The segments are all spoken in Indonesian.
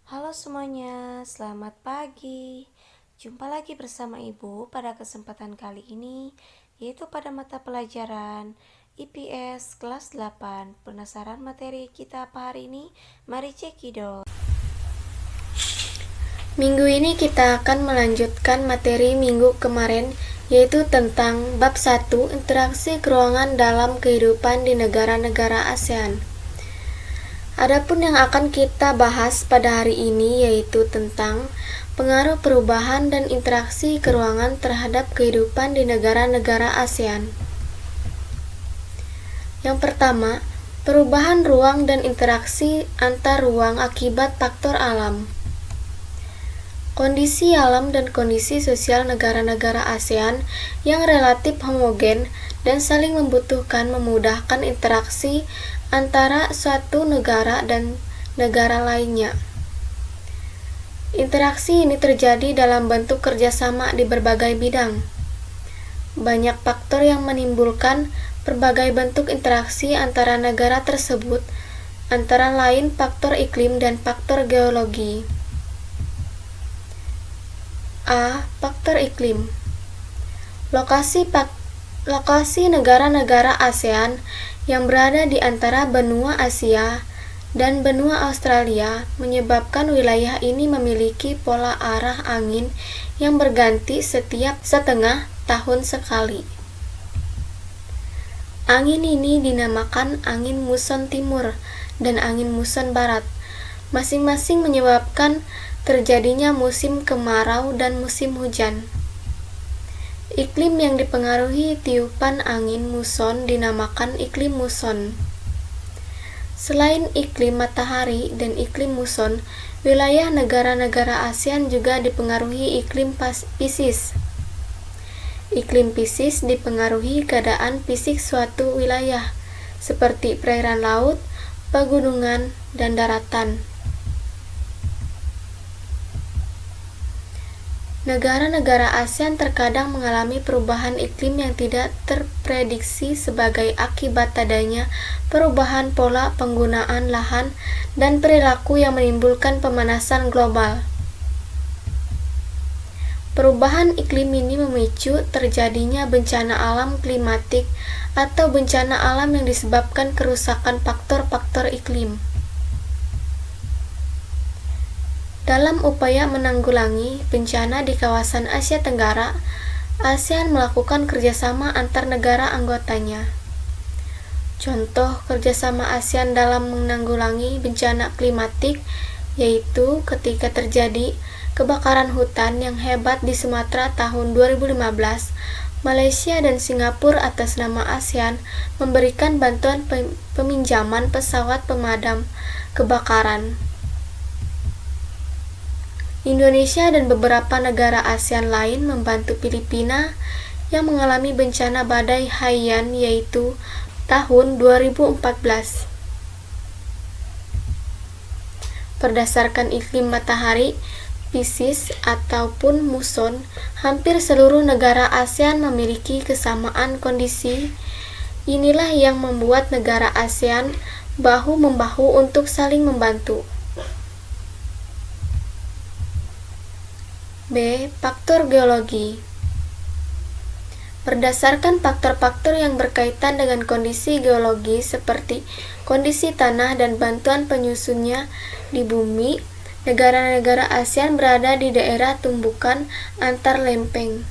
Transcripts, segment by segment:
Halo semuanya, selamat pagi. Jumpa lagi bersama Ibu pada kesempatan kali ini, yaitu pada mata pelajaran IPS kelas 8. Penasaran materi kita apa hari ini? Mari cekidot. Minggu ini kita akan melanjutkan materi minggu kemarin, yaitu tentang bab 1, interaksi keruangan dalam kehidupan di negara-negara ASEAN. Adapun yang akan kita bahas pada hari ini yaitu tentang pengaruh perubahan dan interaksi keruangan terhadap kehidupan di negara-negara ASEAN. Yang pertama, perubahan ruang dan interaksi antar ruang akibat faktor alam. Kondisi alam dan kondisi sosial negara-negara ASEAN yang relatif homogen dan saling membutuhkan memudahkan interaksi antara suatu negara dan negara lainnya. Interaksi ini terjadi dalam bentuk kerjasama di berbagai bidang. Banyak faktor yang menimbulkan berbagai bentuk interaksi antara negara tersebut, antara lain faktor iklim dan faktor geologi. A. Faktor iklim. Lokasi negara-negara ASEAN yang berada di antara benua Asia dan benua Australia menyebabkan wilayah ini memiliki pola arah angin yang berganti setiap setengah tahun sekali. Angin ini dinamakan angin muson timur dan angin muson barat, masing-masing menyebabkan terjadinya musim kemarau dan musim hujan. Iklim yang dipengaruhi tiupan angin muson dinamakan iklim muson. Selain iklim matahari dan iklim muson, wilayah negara-negara ASEAN juga dipengaruhi iklim Pisces. Iklim Pisces dipengaruhi keadaan fisik suatu wilayah, seperti perairan laut, pegunungan, dan daratan. Negara-negara ASEAN terkadang mengalami perubahan iklim yang tidak terprediksi sebagai akibat adanya perubahan pola penggunaan lahan dan perilaku yang menimbulkan pemanasan global. Perubahan iklim ini memicu terjadinya bencana alam klimatik atau bencana alam yang disebabkan kerusakan faktor-faktor iklim. Dalam upaya menanggulangi bencana di kawasan Asia Tenggara, ASEAN melakukan kerjasama antar negara anggotanya. Contoh kerjasama ASEAN dalam menanggulangi bencana klimatik yaitu ketika terjadi kebakaran hutan yang hebat di Sumatera tahun 2015, Malaysia dan Singapura atas nama ASEAN memberikan bantuan peminjaman pesawat pemadam kebakaran. Indonesia dan beberapa negara ASEAN lain membantu Filipina yang mengalami bencana badai Haiyan yaitu tahun 2014. Berdasarkan iklim matahari, Pisces ataupun muson, hampir seluruh negara ASEAN memiliki kesamaan kondisi. Inilah yang membuat negara ASEAN bahu-membahu untuk saling membantu. B. Faktor geologi. Berdasarkan faktor-faktor yang berkaitan dengan kondisi geologi seperti kondisi tanah dan bantuan penyusunnya di bumi, negara-negara ASEAN berada di daerah tumbukan antar lempeng.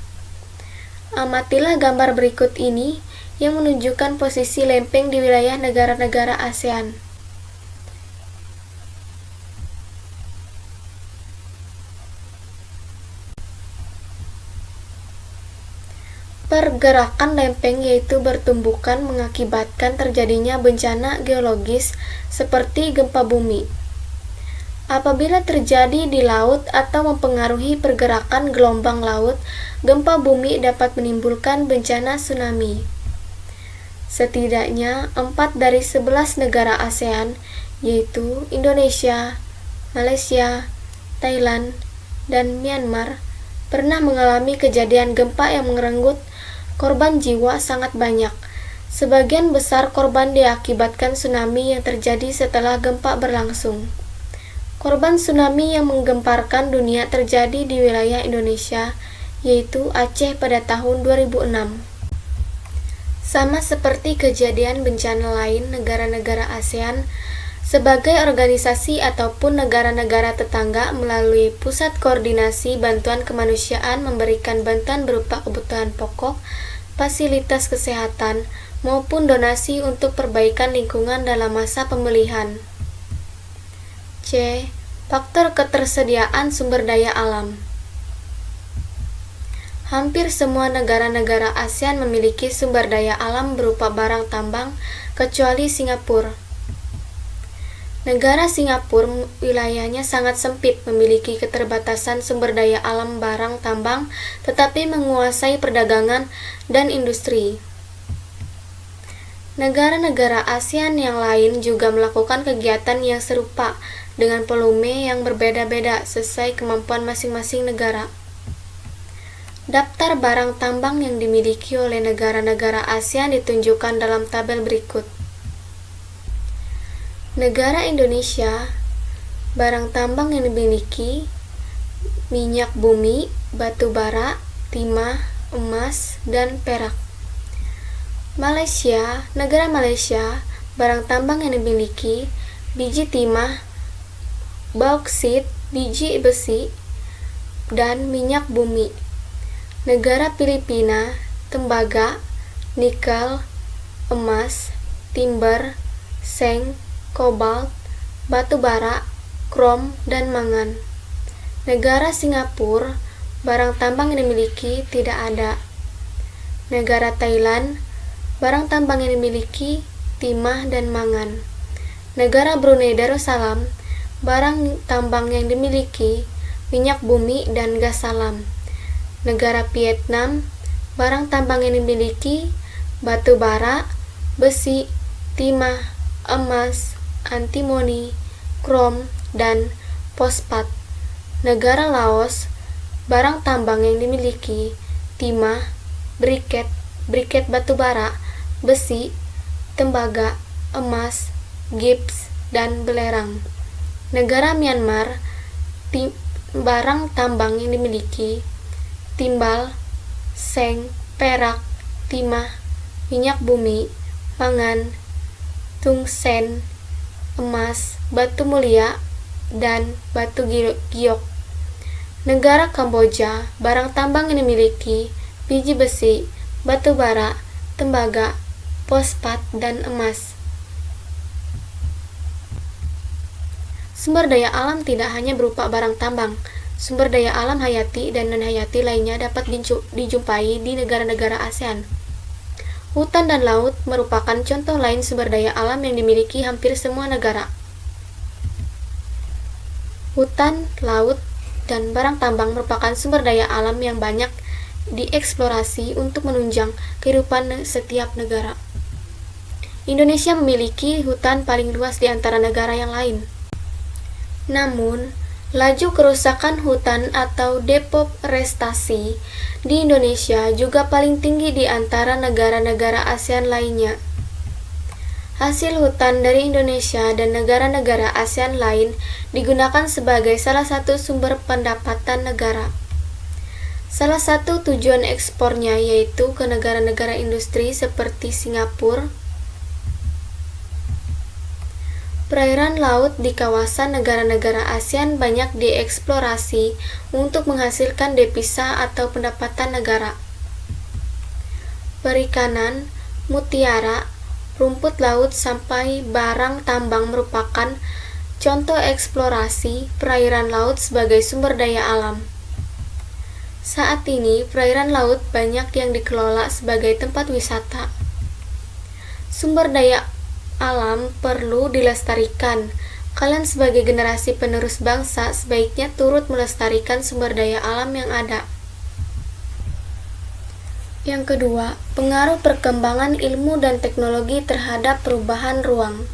Amatilah gambar berikut ini yang menunjukkan posisi lempeng di wilayah negara-negara ASEAN. Pergerakan lempeng yaitu bertumbukan mengakibatkan terjadinya bencana geologis seperti gempa bumi. Apabila terjadi di laut atau mempengaruhi pergerakan gelombang laut, gempa bumi dapat menimbulkan bencana tsunami. Setidaknya 4 dari 11 negara ASEAN, yaitu Indonesia, Malaysia, Thailand, dan Myanmar, pernah mengalami kejadian gempa yang merenggut korban jiwa sangat banyak. Sebagian besar korban diakibatkan tsunami yang terjadi setelah gempa berlangsung. Korban tsunami yang menggemparkan dunia terjadi di wilayah Indonesia, yaitu Aceh pada tahun 2006. Sama seperti kejadian bencana lain, negara-negara ASEAN sebagai organisasi ataupun negara-negara tetangga melalui Pusat Koordinasi Bantuan Kemanusiaan memberikan bantuan berupa kebutuhan pokok, fasilitas kesehatan, maupun donasi untuk perbaikan lingkungan dalam masa pemulihan. C. Faktor ketersediaan sumber daya alam. Hampir semua negara-negara ASEAN memiliki sumber daya alam berupa barang tambang, kecuali Singapura. Negara Singapura wilayahnya sangat sempit, memiliki keterbatasan sumber daya alam barang tambang, tetapi menguasai perdagangan dan industri. Negara-negara ASEAN yang lain juga melakukan kegiatan yang serupa dengan volume yang berbeda-beda sesuai kemampuan masing-masing negara. Daftar barang tambang yang dimiliki oleh negara-negara ASEAN ditunjukkan dalam tabel berikut. Negara Indonesia, barang tambang yang dimiliki minyak bumi, batu bara, timah, emas, dan perak. Malaysia, negara Malaysia, barang tambang yang dimiliki biji timah, bauksit, biji besi, dan minyak bumi. Negara Filipina, tembaga, nikel, emas, timber, seng, kobalt, batu bara, krom, dan mangan. Negara Singapura, barang tambang yang dimiliki tidak ada. Negara Thailand, barang tambang yang dimiliki timah dan mangan. Negara Brunei Darussalam, barang tambang yang dimiliki minyak bumi dan gas alam. Negara Vietnam, barang tambang yang dimiliki batu bara, besi, timah, emas, antimoni, krom, dan fosfat. Negara Laos, barang tambang yang dimiliki timah, briket batu bara, besi, tembaga, emas, gips, dan belerang. Negara Myanmar, barang tambang yang dimiliki timbal, seng, perak, timah, minyak bumi, mangan, tungsten, emas, batu mulia, dan batu giok. Negara Kamboja, barang tambang yang dimiliki biji besi, batu bara, tembaga, fosfat, dan emas. Sumber daya alam tidak hanya berupa barang tambang. Sumber daya alam hayati dan non-hayati lainnya dapat dijumpai di negara-negara ASEAN. Hutan dan laut merupakan contoh lain sumber daya alam yang dimiliki hampir semua negara. Hutan, laut, dan barang tambang merupakan sumber daya alam yang banyak dieksplorasi untuk menunjang kehidupan setiap negara. Indonesia memiliki hutan paling luas di antara negara yang lain. Namun, laju kerusakan hutan atau deforestasi di Indonesia juga paling tinggi di antara negara-negara ASEAN lainnya. Hasil hutan dari Indonesia dan negara-negara ASEAN lain digunakan sebagai salah satu sumber pendapatan negara. Salah satu tujuan ekspornya yaitu ke negara-negara industri seperti Singapura. Perairan laut di kawasan negara-negara ASEAN banyak dieksplorasi untuk menghasilkan devisa atau pendapatan negara. Perikanan, mutiara, rumput laut sampai barang tambang merupakan contoh eksplorasi perairan laut sebagai sumber daya alam. Saat ini, perairan laut banyak yang dikelola sebagai tempat wisata. Sumber daya alam perlu dilestarikan. Kalian sebagai generasi penerus bangsa sebaiknya turut melestarikan sumber daya alam yang ada. Yang kedua, pengaruh perkembangan ilmu dan teknologi terhadap perubahan ruang.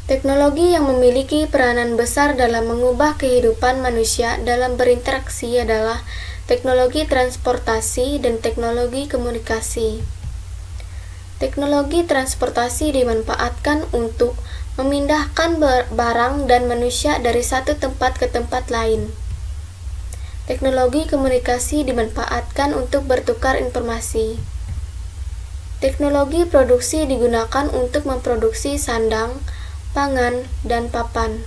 Teknologi yang memiliki peranan besar dalam mengubah kehidupan manusia dalam berinteraksi adalah teknologi transportasi dan teknologi komunikasi. Teknologi transportasi dimanfaatkan untuk memindahkan barang dan manusia dari satu tempat ke tempat lain. Teknologi komunikasi dimanfaatkan untuk bertukar informasi. Teknologi produksi digunakan untuk memproduksi sandang, pangan, dan papan.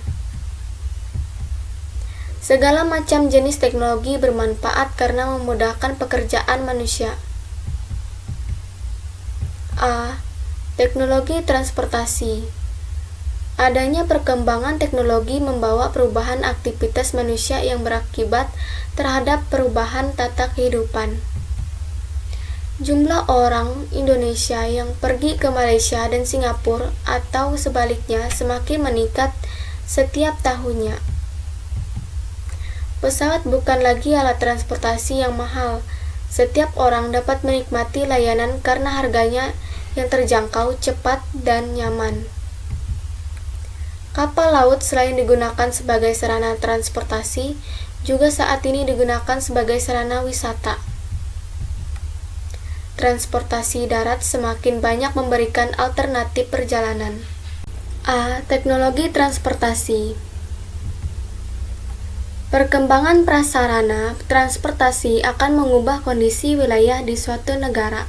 Segala macam jenis teknologi bermanfaat karena memudahkan pekerjaan manusia. A. Teknologi transportasi. Adanya perkembangan teknologi membawa perubahan aktivitas manusia yang berakibat terhadap perubahan tata kehidupan. Jumlah orang Indonesia yang pergi ke Malaysia dan Singapura atau sebaliknya semakin meningkat setiap tahunnya. Pesawat bukan lagi alat transportasi yang mahal. Setiap orang dapat menikmati layanan karena harganya yang terjangkau, cepat, dan nyaman. Kapal laut selain digunakan sebagai sarana transportasi, juga saat ini digunakan sebagai sarana wisata. Transportasi darat semakin banyak memberikan alternatif perjalanan. A. Teknologi transportasi. Perkembangan prasarana transportasi akan mengubah kondisi wilayah di suatu negara.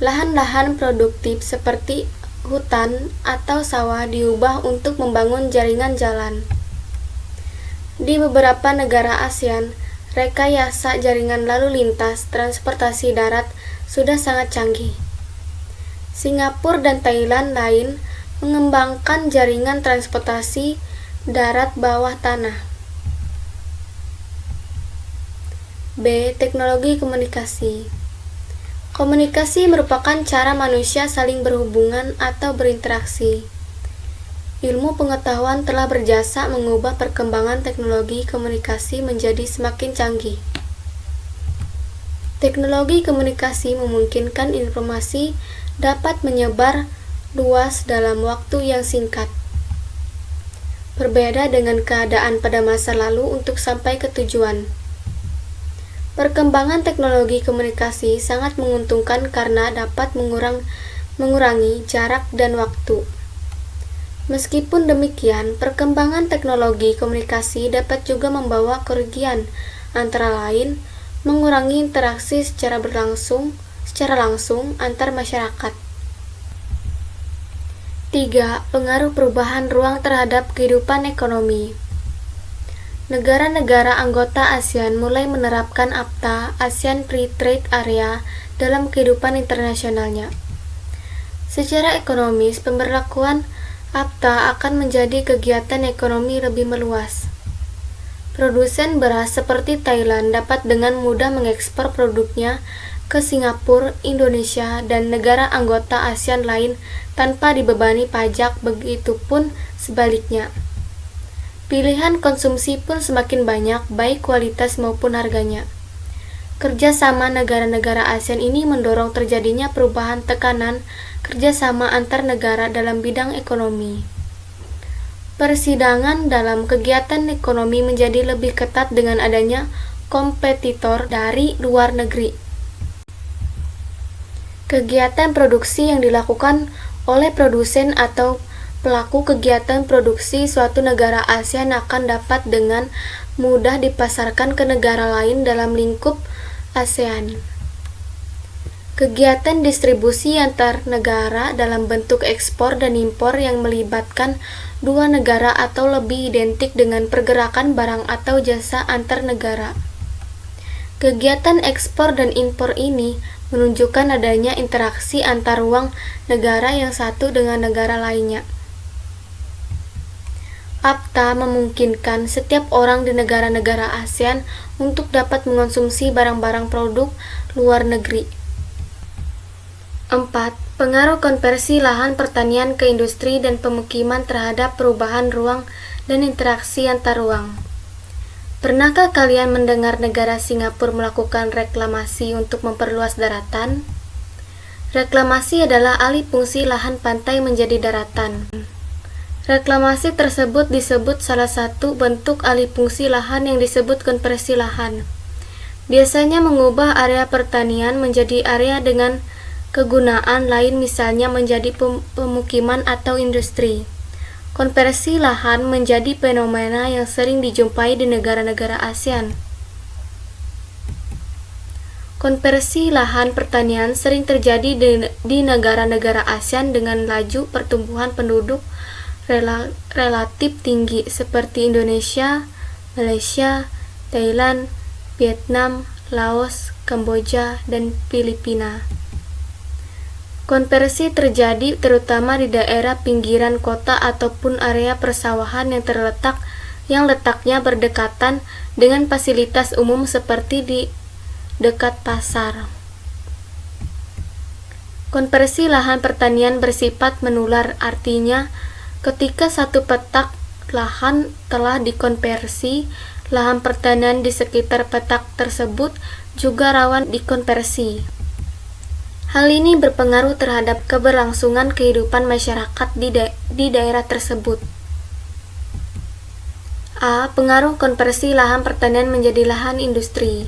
Lahan-lahan produktif seperti hutan atau sawah diubah untuk membangun jaringan jalan. Di beberapa negara ASEAN, rekayasa jaringan lalu lintas transportasi darat sudah sangat canggih. Singapura dan Thailand lain mengembangkan jaringan transportasi darat bawah tanah. B. Teknologi komunikasi. Komunikasi merupakan cara manusia saling berhubungan atau berinteraksi. Ilmu pengetahuan telah berjasa mengubah perkembangan teknologi komunikasi menjadi semakin canggih. Teknologi komunikasi memungkinkan informasi dapat menyebar luas dalam waktu yang singkat. Berbeda dengan keadaan pada masa lalu untuk sampai ke tujuan. Perkembangan teknologi komunikasi sangat menguntungkan karena dapat mengurangi jarak dan waktu. Meskipun demikian, perkembangan teknologi komunikasi dapat juga membawa kerugian, antara lain mengurangi interaksi secara langsung antar masyarakat. 3. Pengaruh perubahan ruang terhadap kehidupan ekonomi. Negara-negara anggota ASEAN mulai menerapkan APTA, ASEAN Free Trade Area, dalam kehidupan internasionalnya. Secara ekonomis, pemberlakuan APTA akan menjadi kegiatan ekonomi lebih meluas. Produsen beras seperti Thailand dapat dengan mudah mengekspor produknya ke Singapura, Indonesia, dan negara anggota ASEAN lain tanpa dibebani pajak, begitupun sebaliknya. Pilihan konsumsi pun semakin banyak, baik kualitas maupun harganya. Kerjasama negara-negara ASEAN ini mendorong terjadinya perubahan tekanan kerjasama antar negara dalam bidang ekonomi. Persidangan dalam kegiatan ekonomi menjadi lebih ketat dengan adanya kompetitor dari luar negeri. Kegiatan produksi yang dilakukan oleh produsen atau pelaku kegiatan produksi suatu negara ASEAN akan dapat dengan mudah dipasarkan ke negara lain dalam lingkup ASEAN. Kegiatan distribusi antar negara dalam bentuk ekspor dan impor yang melibatkan dua negara atau lebih identik dengan pergerakan barang atau jasa antar negara. Kegiatan ekspor dan impor ini menunjukkan adanya interaksi antar uang negara yang satu dengan negara lainnya. APTA memungkinkan setiap orang di negara-negara ASEAN untuk dapat mengonsumsi barang-barang produk luar negeri. 4. Pengaruh konversi lahan pertanian ke industri dan pemukiman terhadap perubahan ruang dan interaksi antar ruang. Pernahkah kalian mendengar negara Singapura melakukan reklamasi untuk memperluas daratan? Reklamasi adalah alih fungsi lahan pantai menjadi daratan. Reklamasi tersebut disebut salah satu bentuk alih fungsi lahan yang disebut konversi lahan. Biasanya mengubah area pertanian menjadi area dengan kegunaan lain misalnya menjadi pemukiman atau industri. Konversi lahan menjadi fenomena yang sering dijumpai di negara-negara ASEAN. Konversi lahan pertanian sering terjadi di negara-negara ASEAN dengan laju pertumbuhan penduduk relatif tinggi seperti Indonesia, Malaysia, Thailand, Vietnam, Laos, Kamboja, dan Filipina. Konversi terjadi terutama di daerah pinggiran kota ataupun area persawahan yang letaknya berdekatan dengan fasilitas umum seperti di dekat pasar. Konversi lahan pertanian bersifat menular, artinya ketika satu petak lahan telah dikonversi, lahan pertanian di sekitar petak tersebut juga rawan dikonversi. Hal ini berpengaruh terhadap keberlangsungan kehidupan masyarakat di daerah tersebut. A. Pengaruh konversi lahan pertanian menjadi lahan industri.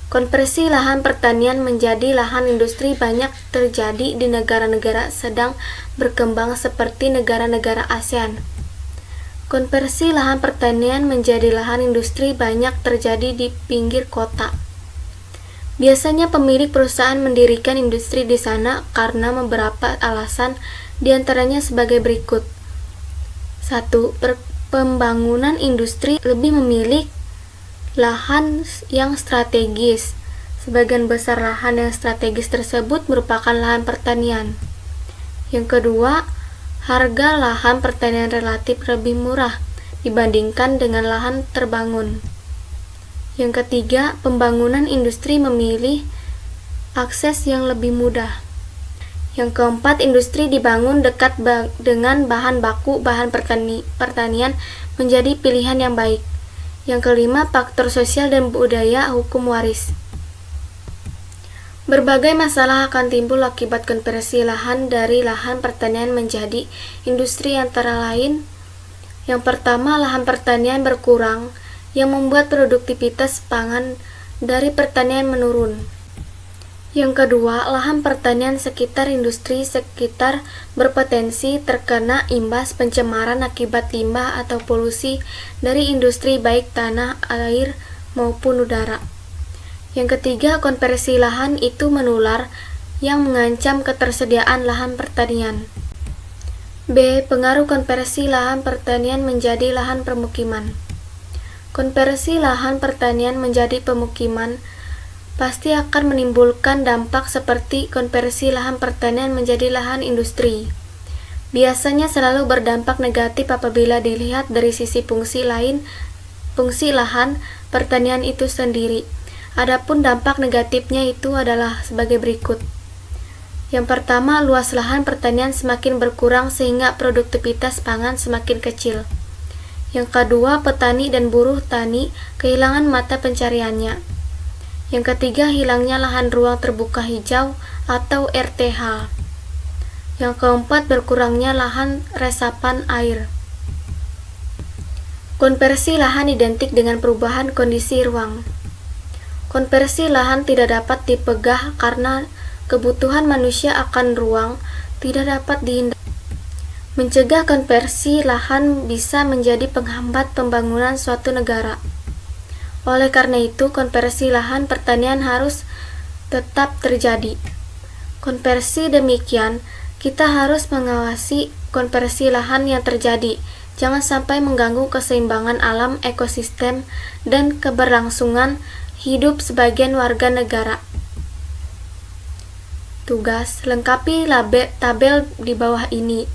Konversi lahan pertanian menjadi lahan industri banyak terjadi di negara-negara sedang berkembang seperti negara-negara ASEAN. Konversi lahan pertanian menjadi lahan industri banyak terjadi di pinggir kota. Biasanya pemilik perusahaan mendirikan industri di sana karena beberapa alasan, diantaranya sebagai berikut. 1. Pembangunan industri lebih memilih lahan yang strategis. Sebagian besar lahan yang strategis tersebut merupakan lahan pertanian. Yang kedua, harga lahan pertanian relatif lebih murah dibandingkan dengan lahan terbangun. Yang ketiga, pembangunan industri memilih akses yang lebih mudah. Yang keempat, industri dibangun dekat dengan bahan baku pertanian menjadi pilihan yang baik. Yang kelima, faktor sosial dan budaya hukum waris. Berbagai masalah akan timbul akibat konversi lahan dari lahan pertanian menjadi industri, antara lain: yang pertama, lahan pertanian berkurang yang membuat produktivitas pangan dari pertanian menurun. Yang kedua, lahan pertanian sekitar industri sekitar berpotensi terkena imbas pencemaran akibat limbah atau polusi dari industri baik tanah, air, maupun udara. Yang ketiga, konversi lahan itu menular yang mengancam ketersediaan lahan pertanian. B. Pengaruh konversi lahan pertanian menjadi lahan permukiman. Konversi lahan pertanian menjadi pemukiman pasti akan menimbulkan dampak seperti konversi lahan pertanian menjadi lahan industri. Biasanya selalu berdampak negatif apabila dilihat dari sisi fungsi lahan pertanian itu sendiri. Adapun dampak negatifnya itu adalah sebagai berikut. Yang pertama, luas lahan pertanian semakin berkurang sehingga produktivitas pangan semakin kecil. Yang kedua, petani dan buruh tani kehilangan mata pencariannya. Yang ketiga, hilangnya lahan ruang terbuka hijau atau RTH. Yang keempat, berkurangnya lahan resapan air. Konversi lahan identik dengan perubahan kondisi ruang. Konversi lahan tidak dapat dipegah karena kebutuhan manusia akan ruang tidak dapat dihindari. Mencegah konversi lahan bisa menjadi penghambat pembangunan suatu negara. Oleh karena itu, konversi lahan pertanian harus tetap terjadi. Konversi demikian, kita harus mengawasi konversi lahan yang terjadi. Jangan sampai mengganggu keseimbangan alam, ekosistem, dan keberlangsungan hidup sebagian warga negara. Tugas: lengkapi tabel di bawah ini.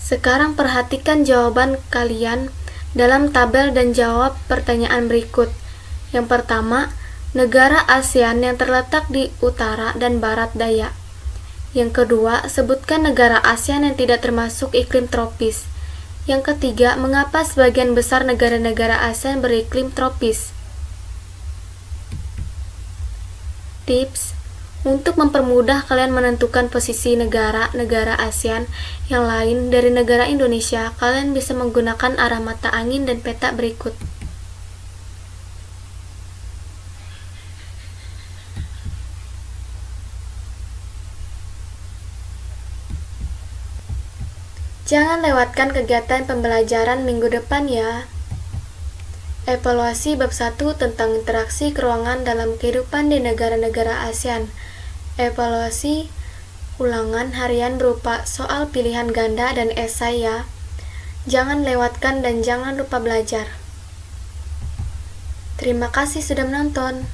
Sekarang perhatikan jawaban kalian dalam tabel dan jawab pertanyaan berikut. Yang pertama, negara ASEAN yang terletak di utara dan barat daya. Yang kedua, sebutkan negara ASEAN yang tidak termasuk iklim tropis. Yang ketiga, mengapa sebagian besar negara-negara ASEAN beriklim tropis? Tips: untuk mempermudah kalian menentukan posisi negara-negara ASEAN yang lain dari negara Indonesia, kalian bisa menggunakan arah mata angin dan peta berikut. Jangan lewatkan kegiatan pembelajaran minggu depan ya. Evaluasi bab 1 tentang interaksi keruangan dalam kehidupan di negara-negara ASEAN. Evaluasi ulangan harian berupa soal pilihan ganda dan esai ya. Jangan lewatkan dan jangan lupa belajar. Terima kasih sudah menonton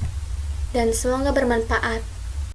dan semoga bermanfaat.